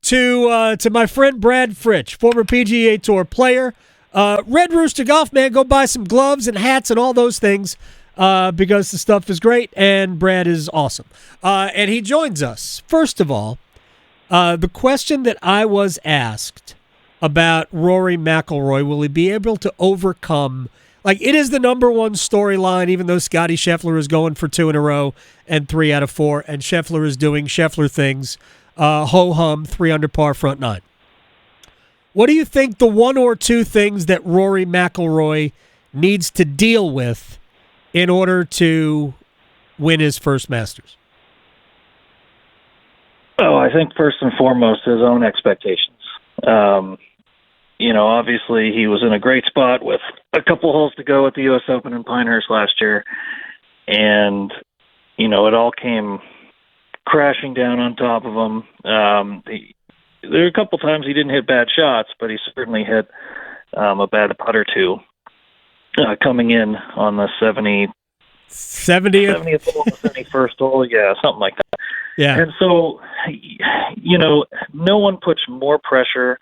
to my friend Brad Fritch, former PGA Tour player. Red Rooster Golf, man, go buy some gloves and hats and all those things because the stuff is great and Brad is awesome. And he joins us. First of all, the question that I was asked about Rory McIlroy, will he be able to overcome, like, it is the number one storyline, even though Scotty Scheffler is going for 2 in a row and 3 out of 4, and Scheffler is doing Scheffler things, ho-hum, 3 under par, front 9. What do you think the 1 or 2 things that Rory McIlroy needs to deal with in order to win his first Masters? Oh, I think first and foremost, his own expectations. Obviously he was in a great spot with a couple holes to go at the U.S. Open in Pinehurst last year. And, it all came crashing down on top of him. There were a couple times he didn't hit bad shots, but he certainly hit a bad putt or two coming in on the 70th hole, 71st hole. Yeah, something like that. Yeah. And so, no one puts more pressure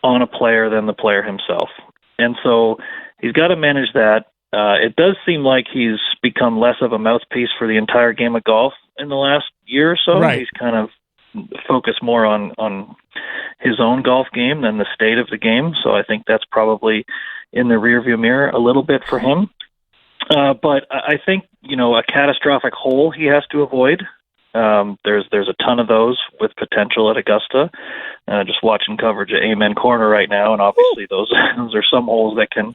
on a player than the player himself. And so he's got to manage that. It does seem like he's become less of a mouthpiece for the entire game of golf in the last year or so. Right. He's kind of focused more on his own golf game than the state of the game. So I think that's probably in the rearview mirror a little bit for him. But I think, a catastrophic hole he has to avoid. There's a ton of those with potential at Augusta. Just watching coverage at Amen Corner right now, and obviously those are some holes that can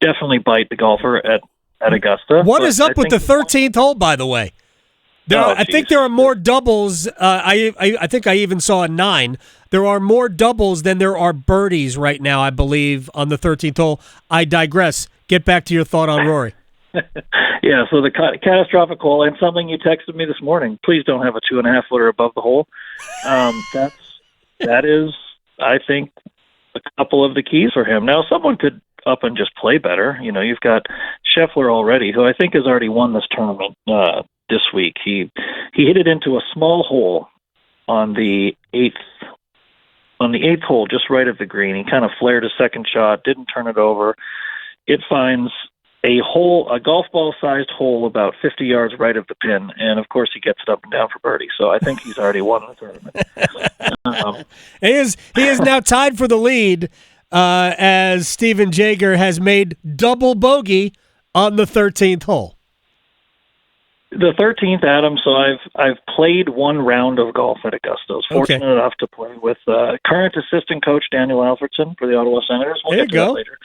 definitely bite the golfer at Augusta. What is up with the 13th hole, by the way? I think there are more doubles. I think I even saw a 9. There are more doubles than there are birdies right now, I believe, on the 13th hole. I digress. Get back to your thought on Rory. Yeah, so the catastrophic hole, and something you texted me this morning, please don't have a 2.5-footer above the hole. That is, I think, a couple of the keys for him. Now, someone could up and just play better. You've got Scheffler already, who I think has already won this tournament this week. He hit it into a small hole on the 8th hole, just right of the green. He kind of flared a second shot, didn't turn it over. It finds a golf ball-sized hole about 50 yards right of the pin, and of course he gets it up and down for birdie. So I think he's already won the tournament. He is now tied for the lead as Steven Jaeger has made double bogey on the 13th hole. The 13th, Adam. So I've played one round of golf at Augusta. I was fortunate enough to play with current assistant coach Daniel Alfredson for the Ottawa Senators. We'll get to that later.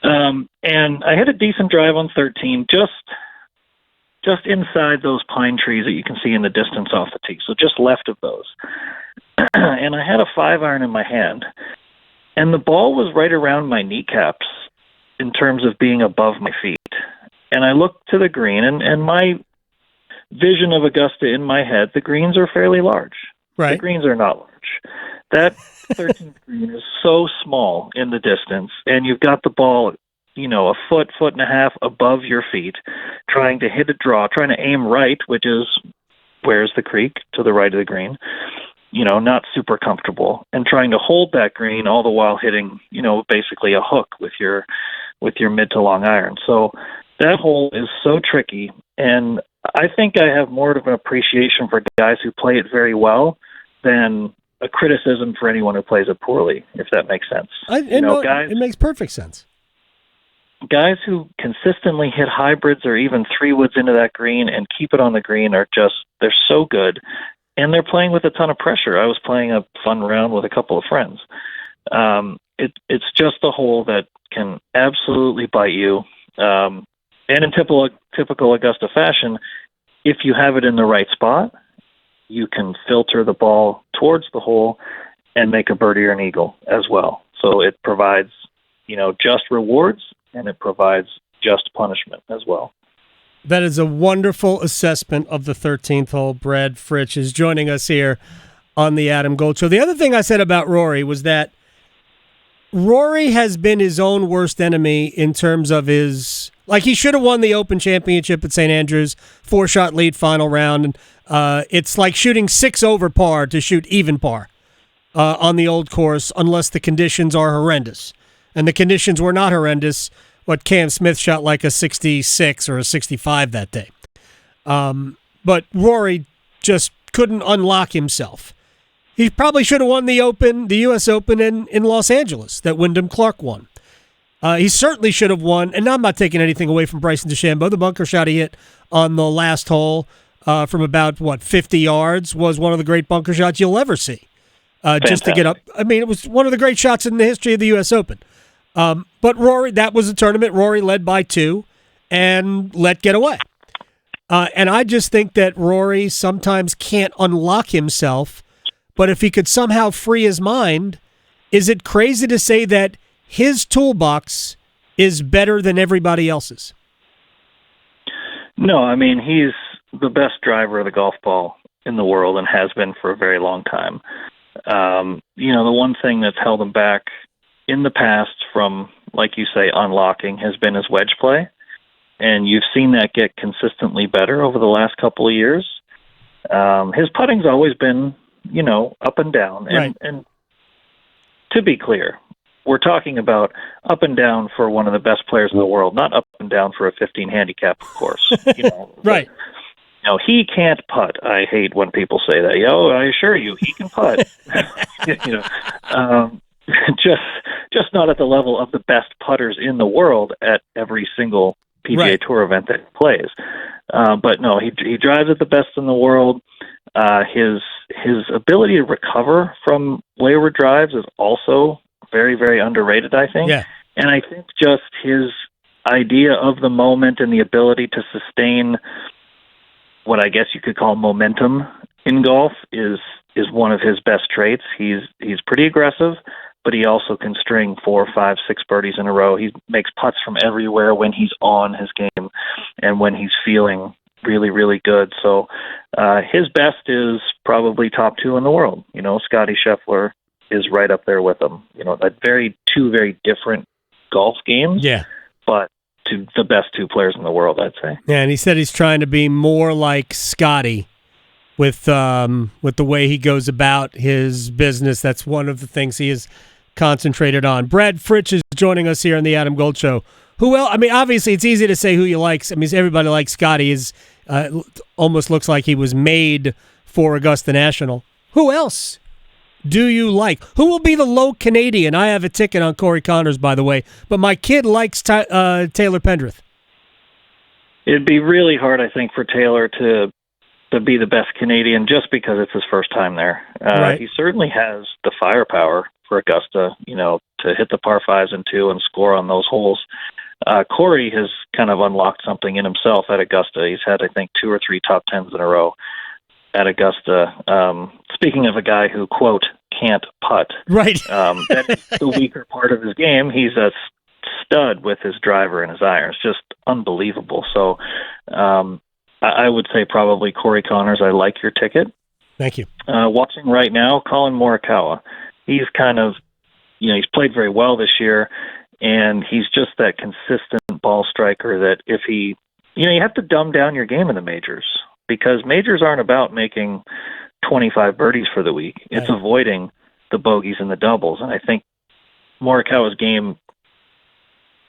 And I hit a decent drive on 13, just inside those pine trees that you can see in the distance off the tee, so just left of those. And I had a 5-iron in my hand, and the ball was right around my kneecaps in terms of being above my feet. And I looked to the green, and my vision of Augusta in my head, the greens are fairly large. Right. The greens are not large. That 13th green is so small in the distance, and you've got the ball, a foot and a half above your feet, trying to hit a draw, trying to aim right, which is where's the creek, to the right of the green, not super comfortable, and trying to hold that green all the while hitting, basically a hook with your mid to long iron. So that hole is so tricky, and I think I have more of an appreciation for guys who play it very well than a criticism for anyone who plays it poorly, if that makes sense. It makes perfect sense. Guys who consistently hit hybrids or even 3-woods into that green and keep it on the green they're so good, and they're playing with a ton of pressure. I was playing a fun round with a couple of friends. It's just a hole that can absolutely bite you. And in typical Augusta fashion, if you have it in the right spot, you can filter the ball towards the hole and make a birdie or an eagle as well. So it provides, just rewards, and it provides just punishment as well. That is a wonderful assessment of the 13th hole. Brad Fritch is joining us here on the Adam Gold Show. The other thing I said about Rory was that Rory has been his own worst enemy in terms of he should have won the Open Championship at St. Andrews, 4-shot lead final round. And it's like shooting 6 over par to shoot even par. on the old course unless the conditions are horrendous. And the conditions were not horrendous. What Cam Smith shot like a 66 or a 65 that day. But Rory just couldn't unlock himself. He probably should have won the U.S. Open in Los Angeles that Wyndham Clark won. He certainly should have won, and I'm not taking anything away from Bryson DeChambeau. The bunker shot he hit on the last hole from about, 50 yards was one of the great bunker shots you'll ever see. Just to get up. I mean, it was one of the great shots in the history of the U.S. Open. But Rory, that was a tournament. Rory led by 2 and let get away. And I just think that Rory sometimes can't unlock himself, but if he could somehow free his mind, is it crazy to say that his toolbox is better than everybody else's? No, I mean, he's the best driver of the golf ball in the world and has been for a very long time. The one thing that's held him back in the past from, like you say, unlocking has been his wedge play. And you've seen that get consistently better over the last couple of years. His putting's always been, up and down. Right. And to be clear, we're talking about up and down for one of the best players in the world, not up and down for a 15 handicap, of course. Right. He can't putt. I hate when people say that. I assure you, he can putt. Just not at the level of the best putters in the world at every single PGA Tour event that he plays. But no, he drives at the best in the world. His ability to recover from wayward drives is also very, very underrated, I think. Yeah. And I think just his idea of the moment and the ability to sustain what I guess you could call momentum in golf is one of his best traits. He's pretty aggressive, but he also can string 4, 5, 6 birdies in a row. He makes putts from everywhere when he's on his game and when he's feeling really, really good. So his best is probably top 2 in the world. Scotty Scheffler is right up there with him. Two very different golf games. Yeah. But the best 2 players in the world, I'd say. Yeah, and he said he's trying to be more like Scotty with the way he goes about his business. That's one of the things he is concentrated on. Brad Fritch is joining us here on the Adam Gold Show. Who else? I mean, obviously, it's easy to say who you like. I mean, everybody likes Scotty. Almost looks like he was made for Augusta National. Who else do you like? Who will be the low Canadian? I have a ticket on Corey Connors, by the way, but my kid likes Taylor Pendrith. It'd be really hard, I think, for Taylor to be the best Canadian just because it's his first time there. Right. He certainly has the firepower for Augusta, to hit the par 5s and 2 and score on those holes. Corey has kind of unlocked something in himself at Augusta. He's had, I think, 2 or 3 top 10s in a row at Augusta. Speaking of a guy who, quote, can't putt. Right. That's the weaker part of his game. He's a stud with his driver and his irons. Just unbelievable. So I would say probably Corey Connors. I like your ticket. Thank you. Watching right now, Colin Morikawa. He's kind of, he's played very well this year, and he's just that consistent ball striker that if he, you have to dumb down your game in the majors because majors aren't about making 25 birdies for the week. It's avoiding the bogeys and the doubles. And I think Morikawa's game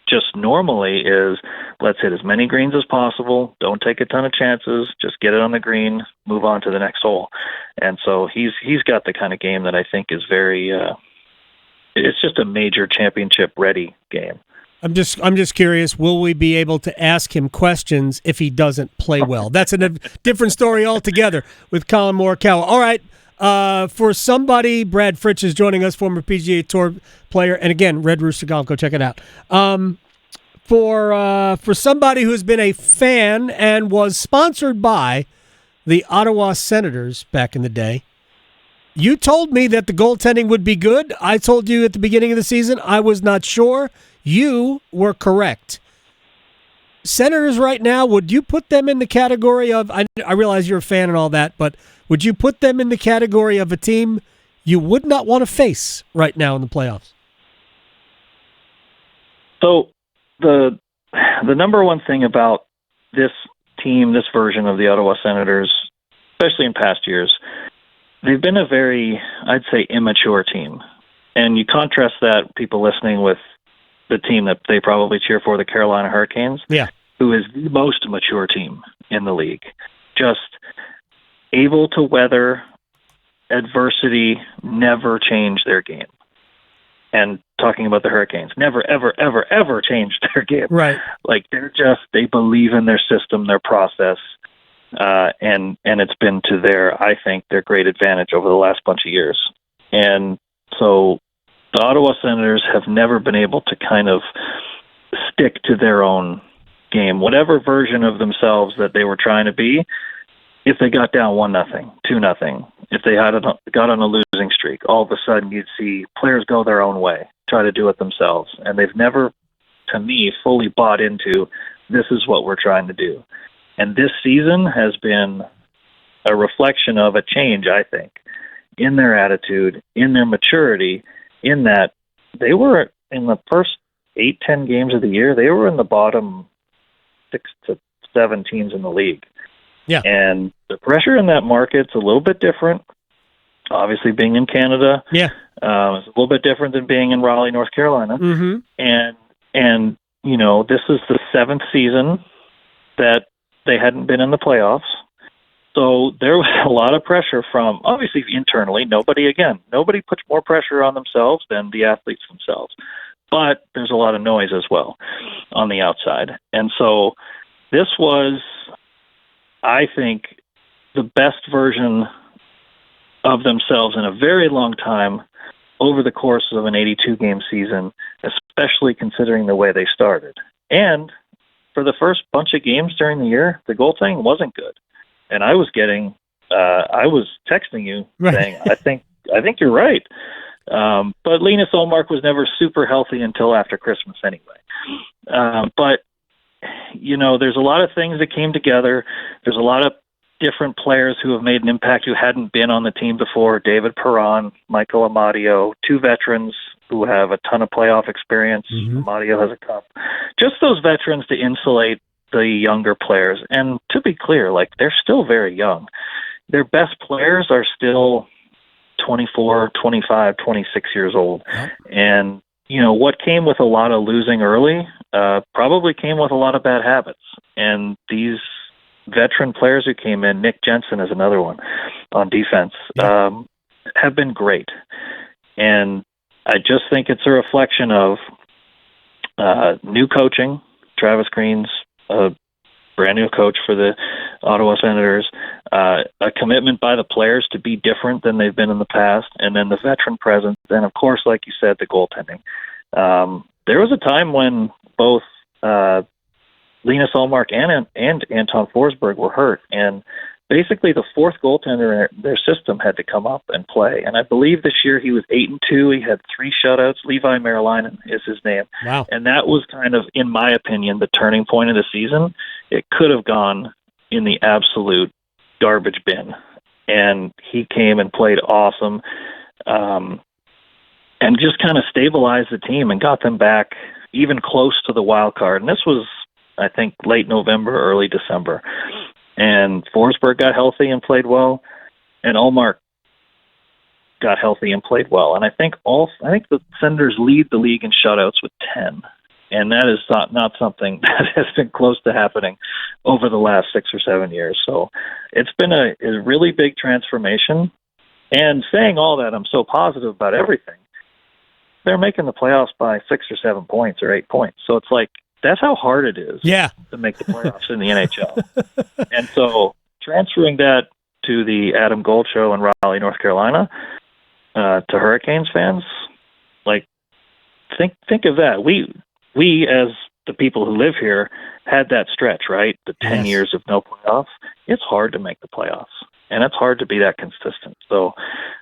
just normally is let's hit as many greens as possible. Don't take a ton of chances. Just get it on the green, move on to the next hole. And so he's got the kind of game that I think is very, it's just a major championship ready game. I'm just curious, will we be able to ask him questions if he doesn't play well? That's a different story altogether with Colin Morikawa. All right, for somebody, Brad Fritch is joining us, former PGA Tour player, and again, Red Rooster Golf, go check it out. For somebody who's been a fan and was sponsored by the Ottawa Senators back in the day, you told me that the goaltending would be good. I told you at the beginning of the season I was not sure. You were correct. Senators right now, would you put them in the category of, I realize you're a fan and all that, but would you put them in the category of a team you would not want to face right now in the playoffs? So the number one thing about this team, this version of the Ottawa Senators, especially in past years, they've been a very, I'd say, immature team. And you contrast that, people listening, with the team that they probably cheer for, the Carolina Hurricanes, who is the most mature team in the league. Just able to weather adversity, never change their game. And talking about the Hurricanes, never, ever, ever, ever changed their game. Right. Like, they believe in their system, their process, and it's been to I think, their great advantage over the last bunch of years. And so the Ottawa Senators have never been able to kind of stick to their own game, whatever version of themselves that they were trying to be. If they got down 1-0, 2-0, if they got on a losing streak, all of a sudden you'd see players go their own way, try to do it themselves. And they've never, to me, fully bought into, this is what we're trying to do. And this season has been a reflection of a change, I think, in their attitude, in their maturity, in that they were, in the first 8-10 games of the year, they were in the bottom 6 to 7 teams in the league. Yeah. And the pressure in that market's a little bit different. Obviously, being in Canada, it's a little bit different than being in Raleigh, North Carolina. Mm-hmm. And you know, this is the 7th season that they hadn't been in the playoffs. So there was a lot of pressure from, obviously, internally. Nobody puts more pressure on themselves than the athletes themselves. But there's a lot of noise as well on the outside. And so this was, I think, the best version of themselves in a very long time over the course of an 82-game season, especially considering the way they started. And for the first bunch of games during the year, the goaltending wasn't good. And I was texting you saying, I think you're right. But Linus Ullmark was never super healthy until after Christmas anyway. But you know, there's a lot of things that came together. There's a lot of different players who have made an impact who hadn't been on the team before. David Perron, Michael Amadio, 2 veterans who have a ton of playoff experience. Mm-hmm. Amadio has a cup. Just those veterans to insulate the younger players. And to be clear, like, they're still very young. Their best players are still 24, 25, 26 years old. Yep. And you know, what came with a lot of losing early probably came with a lot of bad habits. And these veteran players who came in, Nick Jensen is another one on defense, have been great. And I just think it's a reflection of new coaching. Travis Green's a brand new coach for the Ottawa Senators, a commitment by the players to be different than they've been in the past, and then the veteran presence, and of course, like you said, the goaltending. There was a time when both Linus Ullmark and Anton Forsberg were hurt, and basically the fourth goaltender in their system had to come up and play. And I believe this year he was 8-2. He had 3 shutouts. Levi Marilainen is his name. Wow. And that was kind of, in my opinion, the turning point of the season. It could have gone in the absolute garbage bin. And he came and played awesome, and just kind of stabilized the team and got them back even close to the wild card. And this was, I think, late November, early December. And Forsberg got healthy and played well, and Ullmark got healthy and played well. And I think the Senators lead the league in shutouts with 10, and that is not something that has been close to happening over the last 6 or 7 years. So it's been a really big transformation. And saying all that, I'm so positive about everything. They're making the playoffs by 6 or 7 points or 8 points. So it's like, that's how hard it is to make the playoffs in the NHL. And so transferring that to the Adam Gold Show in Raleigh, North Carolina, to Hurricanes fans, like, think of that. We as the people who live here had that stretch, right? The 10 years of no playoffs. It's hard to make the playoffs, and it's hard to be that consistent. So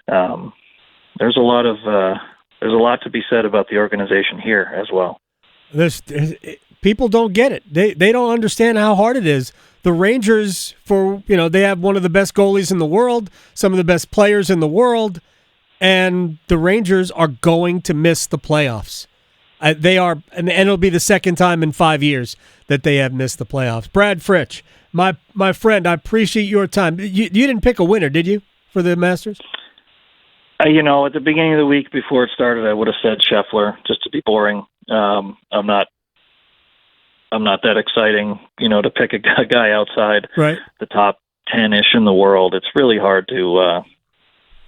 there's a lot to be said about the organization here as well. People don't get it. They don't understand how hard it is. The Rangers, they have one of the best goalies in the world, some of the best players in the world, and the Rangers are going to miss the playoffs. They are, and it'll be the second time in 5 years that they have missed the playoffs. Brad Fritch, my friend, I appreciate your time. You didn't pick a winner, did you, for the Masters? At the beginning of the week before it started, I would have said Scheffler just to be boring. I'm not that exciting, to pick a guy outside the top 10-ish in the world. It's really hard to.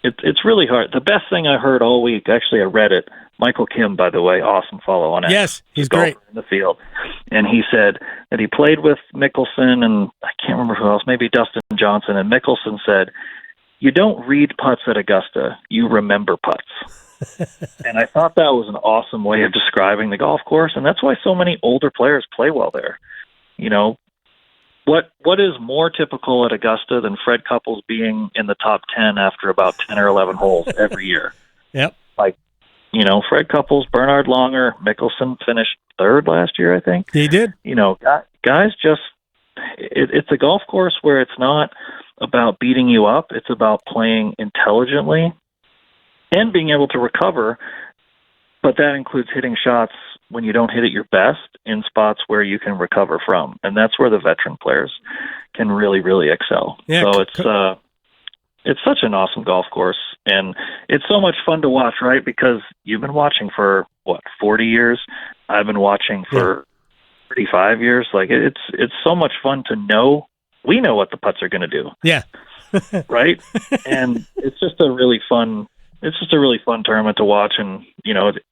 It's really hard. The best thing I heard all week, actually, I read it. Michael Kim, by the way, awesome follow on X. Yes, he's great in the field, and he said that he played with Mickelson and I can't remember who else, maybe Dustin Johnson. And Mickelson said, "You don't read putts at Augusta, you remember putts." And I thought that was an awesome way of describing the golf course, and that's why so many older players play well there. What is more typical at Augusta than Fred Couples being in the top 10 after about 10 or 11 holes every year? Yep. Fred Couples, Bernhard Langer, Mickelson finished third last year, I think. He did. Guys just it's a golf course where it's not about beating you up. It's about playing intelligently and being able to recover, but that includes hitting shots when you don't hit at your best in spots where you can recover from. And that's where the veteran players can really, really excel. Yeah, so it's such an awesome golf course, and it's so much fun to watch, right? Because you've been watching for, 40 years? I've been watching for 35 years. It's so much fun to know. We know what the putts are going to do. Yeah. Right? And it's just a really fun tournament to watch. And,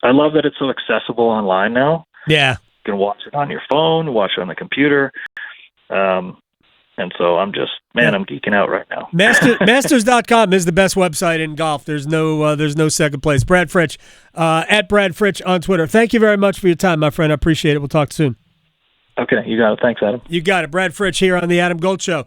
I love that it's so accessible online now. Yeah. You can watch it on your phone, watch it on the computer. And so I'm just, I'm geeking out right now. Masters.com is the best website in golf. There's no second place. Brad Fritch, at Brad Fritch on Twitter. Thank you very much for your time, my friend. I appreciate it. We'll talk soon. Okay, you got it. Thanks, Adam. You got it. Brad Fritch here on the Adam Gold Show.